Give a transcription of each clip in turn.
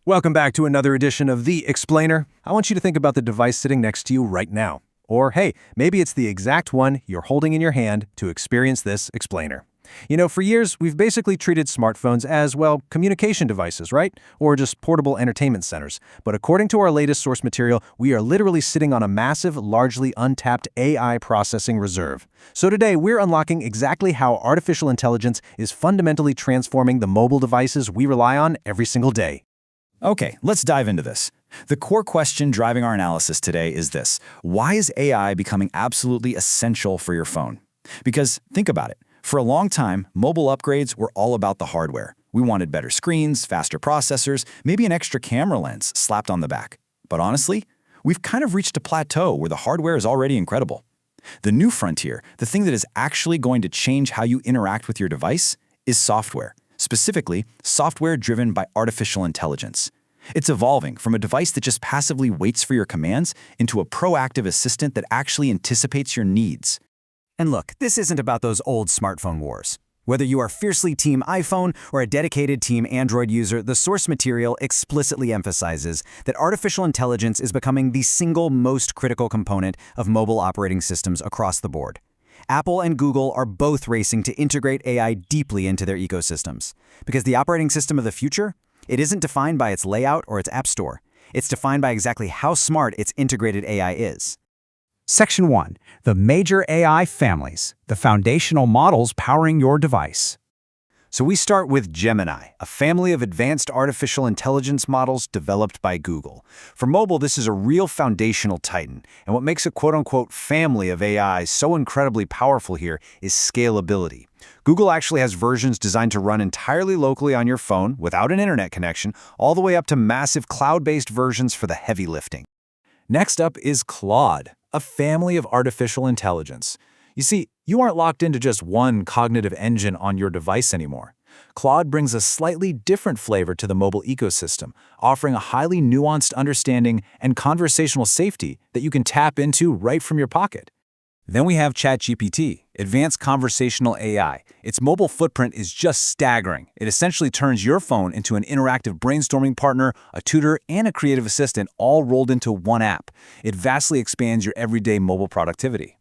Welcome back to another edition of The Explainer. I want you to think about the device sitting next to you right now. Or, hey, maybe it's the exact one you're holding in your hand to experience this explainer. You know, for years, we've basically treated smartphones as, well, communication devices, right? Or just portable entertainment centers. But according to our latest source material, we are literally sitting on a massive, largely untapped AI processing reserve. So today, we're unlocking exactly how artificial intelligence is fundamentally transforming the mobile devices we rely on every single day. Okay, let's dive into this. The core question driving our analysis today is this: why is AI becoming absolutely essential for your phone? Because think about it. For a long time, mobile upgrades were all about the hardware. We wanted better screens, faster processors, maybe an extra camera lens slapped on the back. But honestly, we've kind of reached a plateau where the hardware is already incredible. The new frontier, the thing that is actually going to change how you interact with your device, is software. Specifically, software driven by artificial intelligence. It's evolving from a device that just passively waits for your commands into a proactive assistant that actually anticipates your needs. And look, this isn't about those old smartphone wars. Whether you are fiercely Team iPhone or a dedicated Team Android user, the source material explicitly emphasizes that artificial intelligence is becoming the single most critical component of mobile operating systems across the board. Apple and Google are both racing to integrate AI deeply into their ecosystems. Because the operating system of the future, it isn't defined by its layout or its app store. It's defined by exactly how smart its integrated AI is. Section 1. The major AI families, the foundational models powering your device. So we start with Gemini, a family of advanced artificial intelligence models developed by Google. For mobile, this is a real foundational titan, and what makes a quote-unquote family of AI so incredibly powerful here is scalability. Google actually has versions designed to run entirely locally on your phone without an internet connection, all the way up to massive cloud-based versions for the heavy lifting. Next up is Claude, a family of artificial intelligence. You see, you aren't locked into just one cognitive engine on your device anymore. Claude brings a slightly different flavor to the mobile ecosystem, offering a highly nuanced understanding and conversational safety that you can tap into right from your pocket. Then we have ChatGPT, advanced conversational AI. Its mobile footprint is just staggering. It essentially turns your phone into an interactive brainstorming partner, a tutor, and a creative assistant all rolled into one app. It vastly expands your everyday mobile productivity.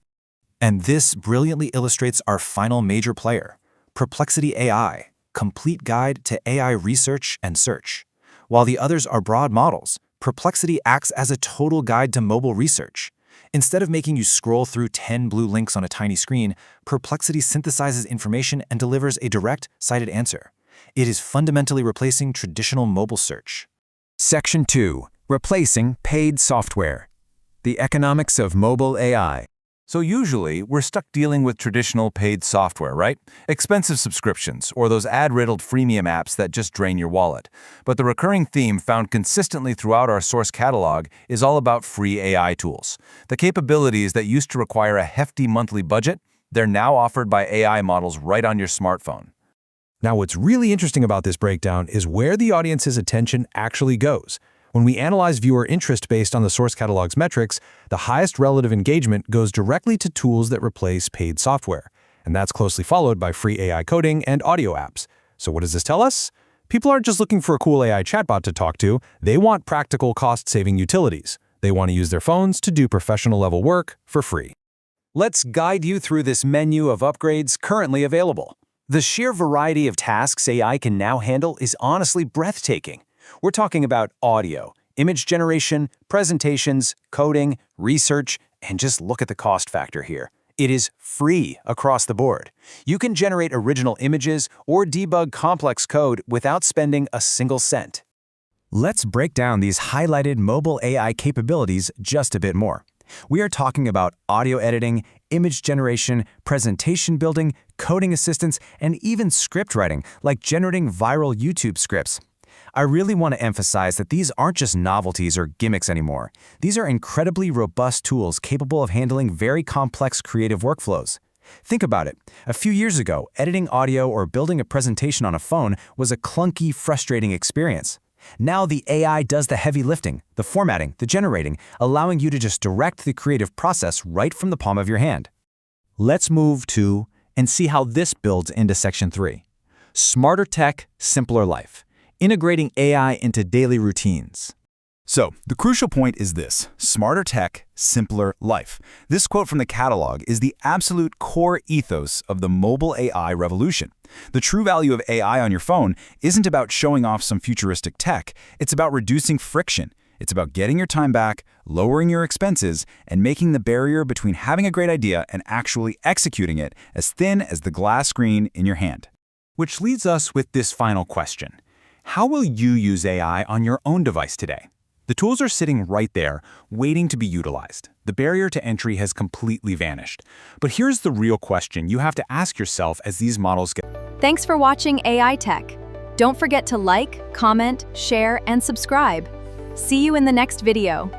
And this brilliantly illustrates our final major player, Perplexity AI, complete guide to AI research and search. While the others are broad models, Perplexity acts as a total guide to mobile research. Instead of making you scroll through 10 blue links on a tiny screen, Perplexity synthesizes information and delivers a direct, cited answer. It is fundamentally replacing traditional mobile search. Section 2. Replacing paid software. The economics of mobile AI. So usually, we're stuck dealing with traditional paid software, right? Expensive subscriptions, or those ad-riddled freemium apps that just drain your wallet. But the recurring theme found consistently throughout our source catalog is all about free AI tools. The capabilities that used to require a hefty monthly budget, they're now offered by AI models right on your smartphone. Now, what's really interesting about this breakdown is where the audience's attention actually goes. When we analyze viewer interest based on the source catalog's metrics, the highest relative engagement goes directly to tools that replace paid software. And that's closely followed by free AI coding and audio apps. So what does this tell us? People aren't just looking for a cool AI chatbot to talk to. They want practical cost-saving utilities. They want to use their phones to do professional-level work for free. Let's guide you through this menu of upgrades currently available. The sheer variety of tasks AI can now handle is honestly breathtaking. We're talking about audio, image generation, presentations, coding, research, and just look at the cost factor here. It is free across the board. You can generate original images or debug complex code without spending a single cent. Let's break down these highlighted mobile AI capabilities just a bit more. We are talking about audio editing, image generation, presentation building, coding assistance, and even script writing, like generating viral YouTube scripts. I really want to emphasize that these aren't just novelties or gimmicks anymore. These are incredibly robust tools capable of handling very complex creative workflows. Think about it. A few years ago, editing audio or building a presentation on a phone was a clunky, frustrating experience. Now the AI does the heavy lifting, the formatting, the generating, allowing you to just direct the creative process right from the palm of your hand. Let's move to and see how this builds into Section 3. Smarter tech, simpler life. integrating AI into daily routines. So, the crucial point is this: smarter tech, simpler life. This quote from the catalog is the absolute core ethos of the mobile AI revolution. The true value of AI on your phone isn't about showing off some futuristic tech, it's about reducing friction. It's about getting your time back, lowering your expenses, and making the barrier between having a great idea and actually executing it as thin as the glass screen in your hand. Which leads us with this final question. How will you use AI on your own device today? The tools are sitting right there, waiting to be utilized. The barrier to entry has completely vanished. But here's the real question you have to ask yourself as these models get. Thanks for watching AI Tech. Don't forget to like, comment, share, and subscribe. See you in the next video.